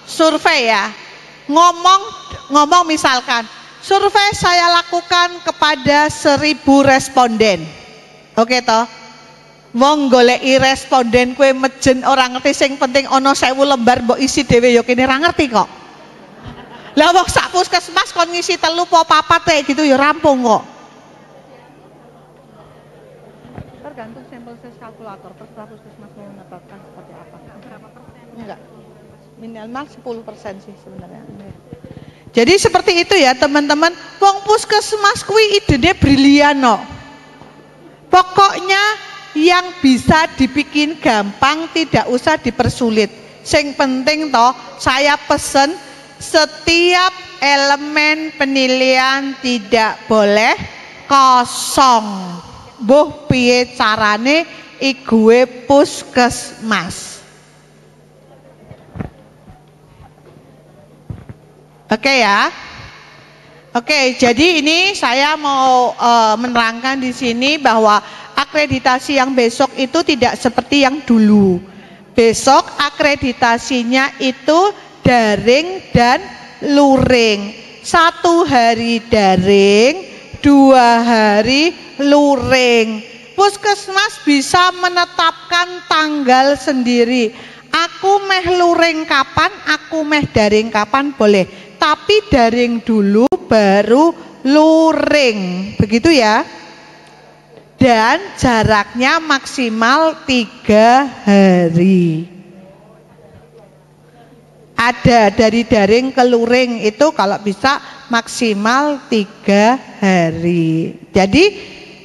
survei ya. Ngomong misalkan, survei saya lakukan kepada 1000 responden. Oke toh? Wong goleki responden kue mejen orang ngerti, sing penting ono 1000 lembar mbok isi dhewe ya kene ra ngerti kok. Lah wong sak puskesmas kon ngisi 3 apa 4 kayak gitu ya rampung kok. Tergantung sampel size kalkulator, terserah puskesmas mau menetapkan seperti apa. Berapa persen? Enggak. Minimal 10% sih sebenarnya. Jadi seperti itu ya teman-teman. Wong puskesmas kuwi idene brilian no. Pokoknya yang bisa dibikin gampang, tidak usah dipersulit. Sing penting toh saya pesen setiap elemen penilaian tidak boleh kosong. Mbuh piye carane igue puskesmas. Oke ya. Oke, jadi ini saya mau menerangkan di sini bahwa akreditasi yang besok itu tidak seperti yang dulu. Besok akreditasinya itu daring dan luring. 1 hari daring, 2 hari luring. Puskesmas bisa menetapkan tanggal sendiri. Aku meh luring kapan, aku meh daring kapan boleh. Tapi daring dulu baru luring. Begitu ya. Dan jaraknya maksimal 3 hari. Ada dari daring ke luring itu kalau bisa maksimal 3 hari. Jadi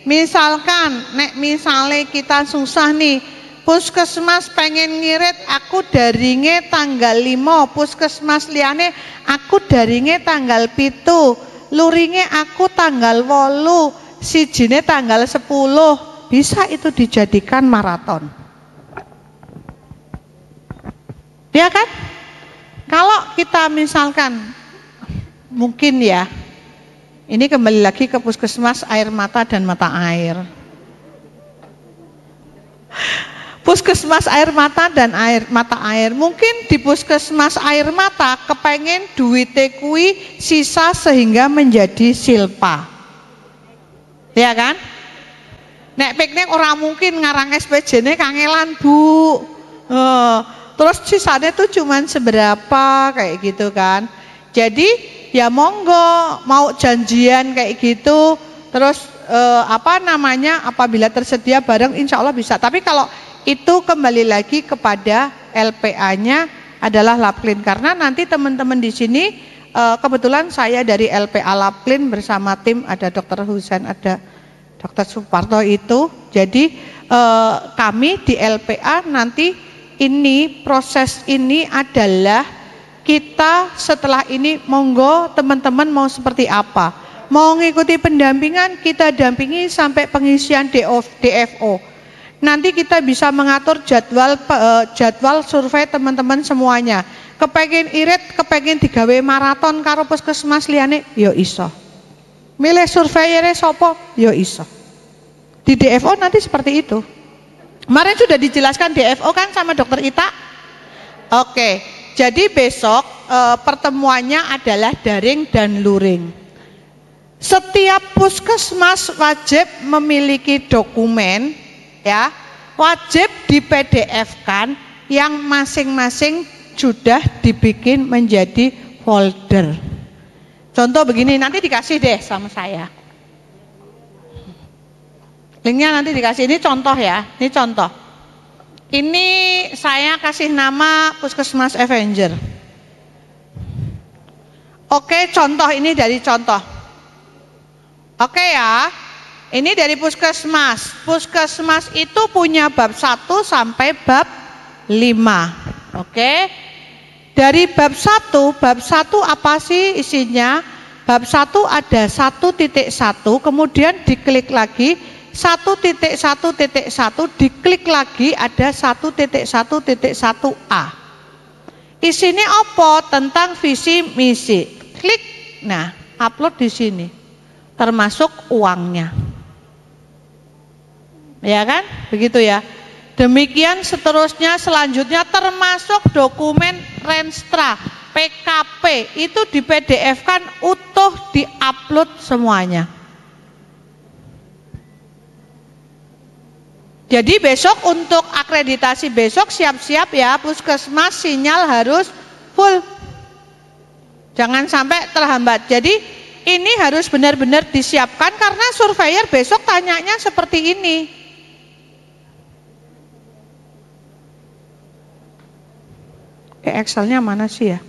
misalkan misalnya kita susah nih, puskesmas pengen ngirit, aku daringe tanggal 5, puskesmas liane aku daringe tanggal 7, luringe aku tanggal 8, sijine tanggal 10, bisa itu dijadikan maraton. Ya kan? Kalau kita misalkan mungkin ya, ini kembali lagi ke puskesmas air mata dan mata air. Puskesmas air mata dan mata air, mungkin di puskesmas air mata kepengen duite kui sisa sehingga menjadi silpa. Ya kan? Nek piknik orang mungkin ngarang SPJ-ne kangelan Bu. Terus sisanya tuh cuman seberapa kayak gitu kan. Jadi ya monggo mau janjian kayak gitu. Terus apabila tersedia bareng insya Allah bisa. Tapi kalau itu kembali lagi kepada LPA-nya adalah Lapklin, karena nanti teman-teman di sini kebetulan saya dari LPA Lapklin bersama tim, ada Dr. Husain, ada Dr. Suparto itu. Jadi kami di LPA nanti ini proses ini adalah kita setelah ini monggo teman-teman mau seperti apa, mau ngikuti pendampingan kita dampingi sampai pengisian DFO. Nanti kita bisa mengatur jadwal survei teman-teman semuanya. Kepengen irit, kepengen digawe maraton karo puskesmas liyane, yo iso. Milih surveyere sopo, yo iso. Di DFO nanti seperti itu. Kemarin sudah dijelaskan DFO kan sama Dokter Ita. Oke, jadi besok pertemuannya adalah daring dan luring. Setiap puskesmas wajib memiliki dokumen, ya, wajib di PDF-kan yang masing-masing sudah dibikin menjadi folder. Contoh begini, nanti dikasih deh sama saya. Linknya nanti dikasih, ini contoh ya, ini contoh. Ini saya kasih nama Puskesmas Avenger. Oke, contoh ini dari contoh. Oke ya. Ini dari puskesmas. Puskesmas itu punya bab 1 sampai bab 5. Oke. Dari bab 1 apa sih isinya? Bab 1 ada 1.1, kemudian diklik lagi 1.1.1, diklik lagi ada 1.1.1a. Isinya apa? Tentang visi misi. Klik. Nah, upload di sini. termasuk uangnya. Ya kan? Begitu ya. Demikian seterusnya, selanjutnya termasuk dokumen Renstra, PKP, itu di PDF-kan utuh, di-upload semuanya. Jadi besok untuk akreditasi besok siap-siap ya, Puskesmas sinyal harus full. Jangan sampai terhambat. Jadi ini harus benar-benar disiapkan karena surveyor besok tanyanya seperti ini. Excel-nya mana sih ya?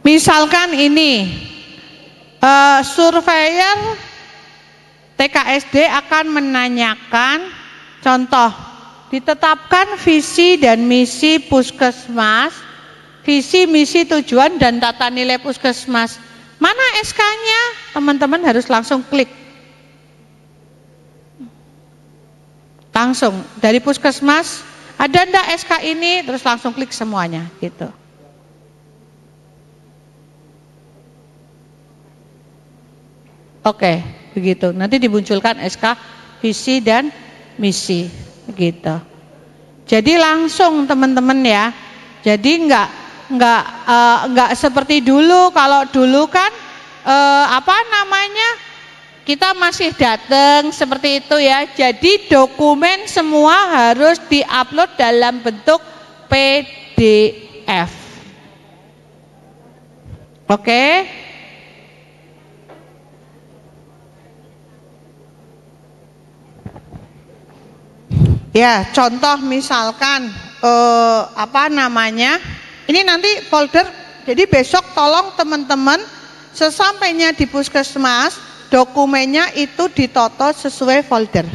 Misalkan ini surveyor TKSD akan menanyakan, contoh, ditetapkan visi dan misi Puskesmas, visi, misi, tujuan, dan tata nilai Puskesmas. Mana SK-nya? Teman-teman harus langsung klik. Langsung, dari Puskesmas, ada ndak SK ini? Terus langsung klik semuanya, gitu. Oke, begitu. Nanti dimunculkan SK, visi, dan misi, begitu. Jadi langsung teman-teman ya. Jadi enggak seperti dulu. Kalau dulu kan kita masih datang seperti itu ya. Jadi dokumen semua harus diupload dalam bentuk PDF. Oke? Ya, contoh misalkan ini nanti folder. Jadi besok tolong teman-teman sesampainya di Puskesmas, dokumennya itu ditoto sesuai folder.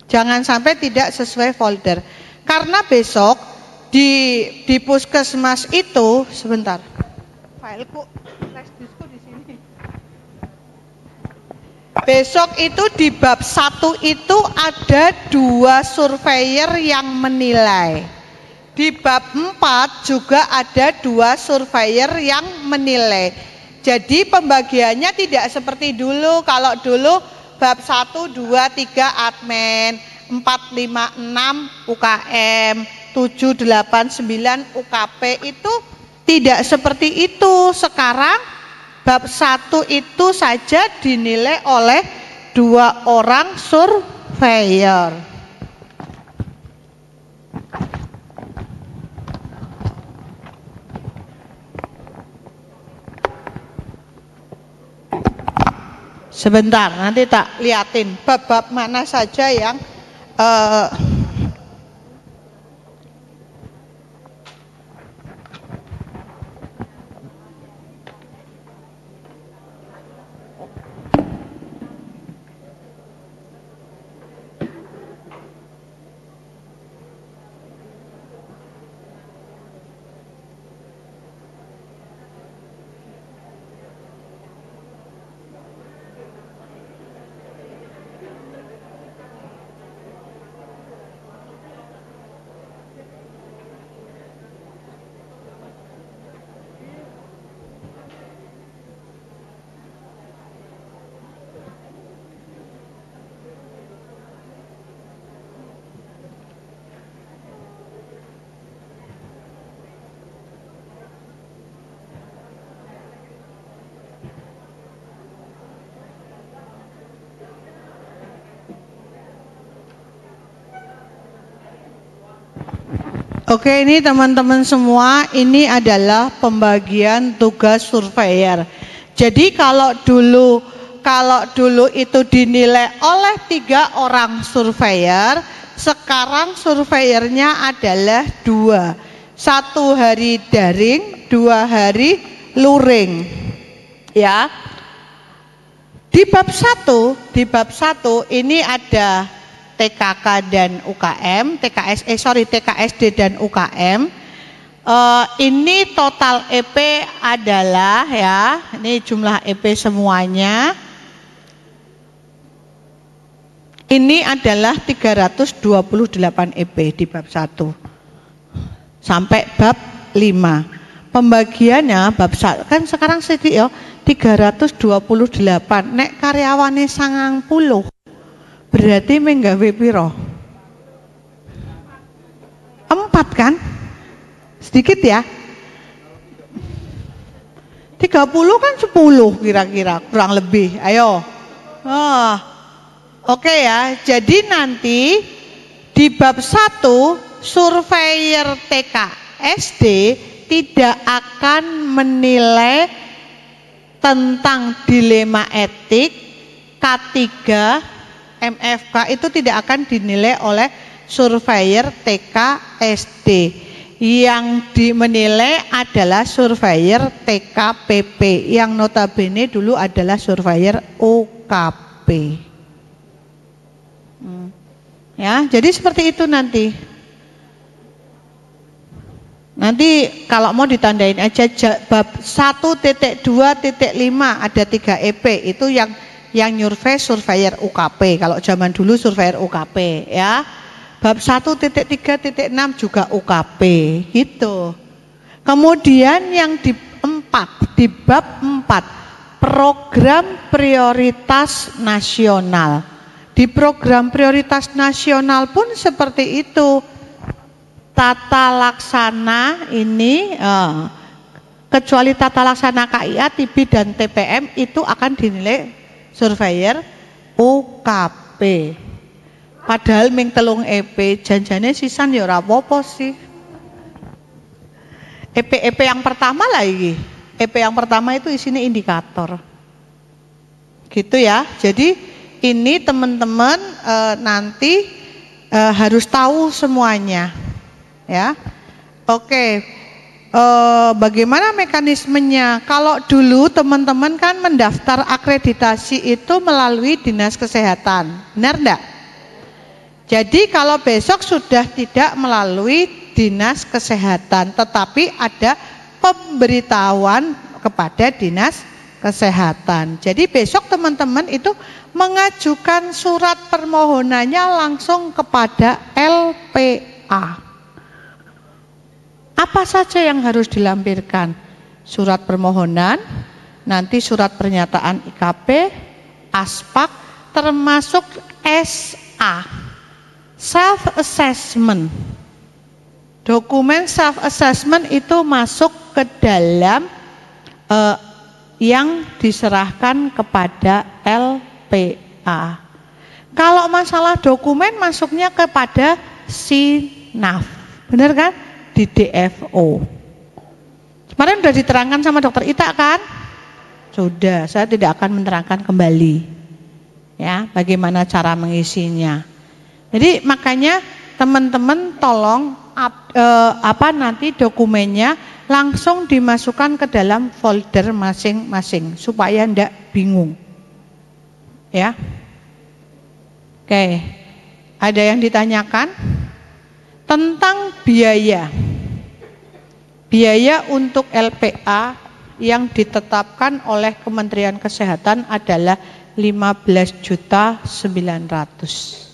Jangan sampai tidak sesuai folder. Karena besok di Puskesmas itu, sebentar. Fileku, flash diskku di sini. Besok itu di bab 1 itu ada 2 surveyor yang menilai. Di bab 4 juga ada 2 surveyor yang menilai. Jadi pembagiannya tidak seperti dulu. Kalau dulu bab 1, 2, 3 admin, 4, 5, 6 UKM, 7, 8, 9 UKP, itu tidak seperti itu. Sekarang bab 1 itu saja dinilai oleh 2 orang surveyor. Sebentar, nanti tak liatin bab-bab mana saja yang Oke, ini teman-teman semua, ini adalah pembagian tugas surveyor. Jadi kalau dulu itu dinilai oleh 3 orang surveyor, sekarang surveyornya adalah 2. 1 hari daring, 2 hari luring. Ya. Di bab 1 ini ada TKK dan UKM, TKSD dan UKM. Ini total EP adalah ya, ini jumlah EP semuanya Ini adalah 328 EP di bab 1 sampai bab 5. Pembagiannya bab 1 kan sekarang sedih ya 328. Nek karyawane 90 berarti menggawe piro? 4 kan? Sedikit ya. 30 kan 10 kira-kira kurang lebih. Ayo. Oke ya. Jadi nanti di bab 1 surveyor TK SD tidak akan menilai tentang dilema etik K3 MFK itu tidak akan dinilai oleh surveyor TK SD. Yang menilai adalah surveyor TKPP yang notabene dulu adalah surveyor UKP. Ya, jadi seperti itu nanti. Nanti kalau mau ditandain aja bab 1.2.5 ada 3 EP itu yang nyurvei surveyor UKP. Kalau zaman dulu surveyor UKP ya. Bab 1.3.6 juga UKP gitu. Kemudian yang di bab 4 program prioritas nasional. Di program prioritas nasional pun seperti itu. Tata laksana ini kecuali tata laksana KIA, TIB dan TPM itu akan dinilai surveyor UKP. Padahal ming telung EP janjane sisan ya ora apa-apa sih. EP yang pertama lagi. EP yang pertama itu isinya indikator. Gitu ya. Jadi ini teman-teman nanti harus tahu semuanya. Ya. Oke. Bagaimana mekanismenya? Kalau dulu teman-teman kan mendaftar akreditasi itu melalui Dinas Kesehatan. Benar enggak? Jadi kalau besok sudah tidak melalui Dinas Kesehatan, tetapi ada pemberitahuan kepada Dinas Kesehatan. Jadi besok teman-teman itu mengajukan surat permohonannya langsung kepada LPA. Apa saja yang harus dilampirkan? Surat permohonan, nanti surat pernyataan IKP, ASPAK, termasuk SA. Self assessment. Dokumen self assessment itu masuk ke dalam yang diserahkan kepada LPA. Kalau masalah dokumen masuknya kepada SINAF. Benar kan? Di DFO. Kemarin sudah diterangkan sama Dokter Ita kan? Sudah, saya tidak akan menerangkan kembali. Ya, bagaimana cara mengisinya. Jadi makanya teman-teman tolong nanti dokumennya langsung dimasukkan ke dalam folder masing-masing supaya ndak bingung. Ya. Oke. Ada yang ditanyakan tentang biaya. Biaya untuk LPA yang ditetapkan oleh Kementerian Kesehatan adalah 15.900.000.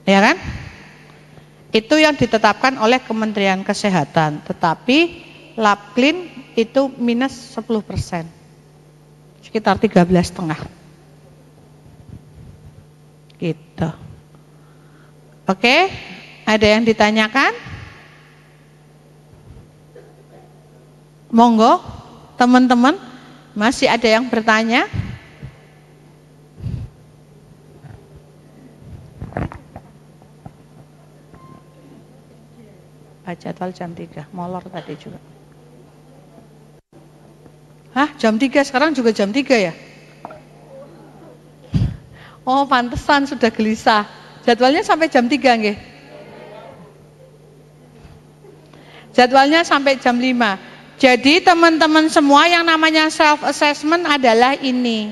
Ya kan? Itu yang ditetapkan oleh Kementerian Kesehatan, tetapi Labklin itu minus 10%, sekitar 13,5. Gitu. Oke, ada yang ditanyakan? Monggo, teman-teman, masih ada yang bertanya? Jadwal jam 3, molor tadi juga. Hah, jam 3 sekarang juga jam 3 ya? Oh, pantesan sudah gelisah. Jadwalnya sampai jam 3 nggih? Jadwalnya sampai jam 5. Jadi teman-teman semua yang namanya self assessment adalah ini.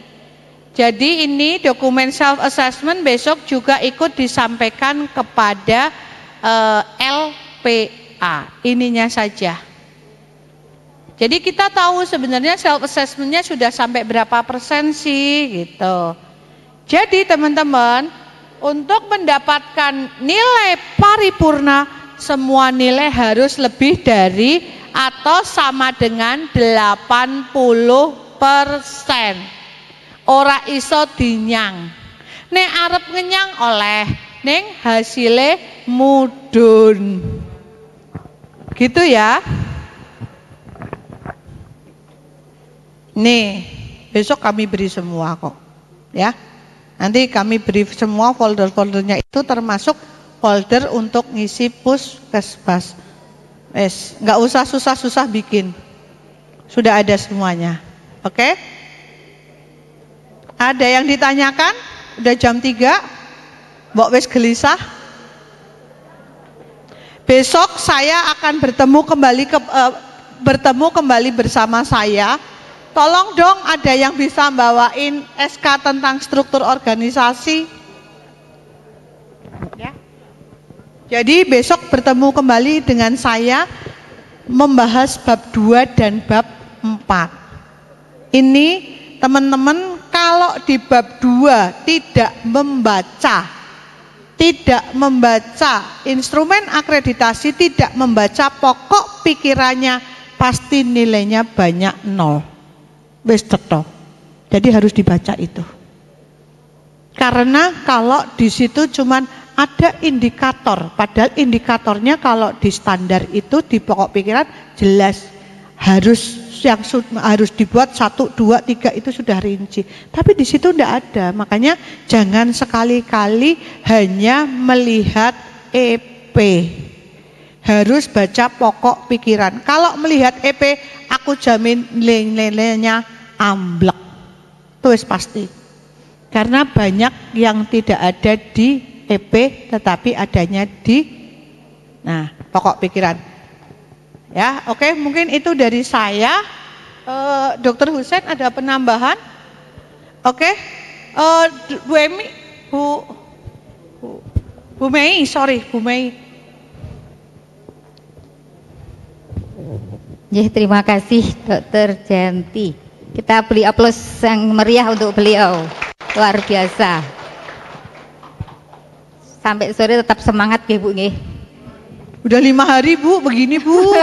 Jadi ini dokumen self assessment besok juga ikut disampaikan kepada LPA. Ininya saja. Jadi kita tahu sebenarnya self assessmentnya sudah sampai berapa persen sih gitu. Jadi teman-teman untuk mendapatkan nilai paripurna, semua nilai harus lebih dari atau sama dengan 80%. Ora iso dinyang. Nek arep ngenyang oleh, ning hasilnya mudhun. Gitu ya. Nih, besok kami beri semua kok. Ya. Nanti kami beri semua folder-foldernya itu termasuk folder untuk ngisi puskesmas. Nggak usah susah-susah bikin. Sudah ada semuanya. Oke? Ada yang ditanyakan? Udah jam 3? Mbok wis gelisah? Besok saya akan bertemu kembali bersama saya. Tolong dong ada yang bisa bawain SK tentang struktur organisasi. Ya. Jadi besok bertemu kembali dengan saya membahas bab 2 dan bab 4. Ini teman-teman kalau di bab 2 tidak membaca instrumen akreditasi, tidak membaca pokok pikirannya, pasti nilainya banyak 0. Wis cetok. Jadi harus dibaca itu. Karena kalau di situ cuman ada indikator, padahal indikatornya kalau di standar itu di pokok pikiran jelas harus dibuat 1, 2, 3 itu sudah rinci. Tapi di situ tidak ada. Makanya jangan sekali-kali hanya melihat EP. Harus baca pokok pikiran. Kalau melihat EP, aku jamin nilainya amblek. Itu pasti. Karena banyak yang tidak ada di EP tetapi adanya di pokok pikiran. Ya, oke, mungkin itu dari saya. Dr. Husein ada penambahan? Oke. Bu Emi, Bu Mei, Bu Mei. Ya, terima kasih Dr. Jayanti. Kita beri aplaus yang meriah untuk beliau. Luar biasa. Sampai sore tetap semangat ya Bu. Udah 5 hari Bu, begini Bu.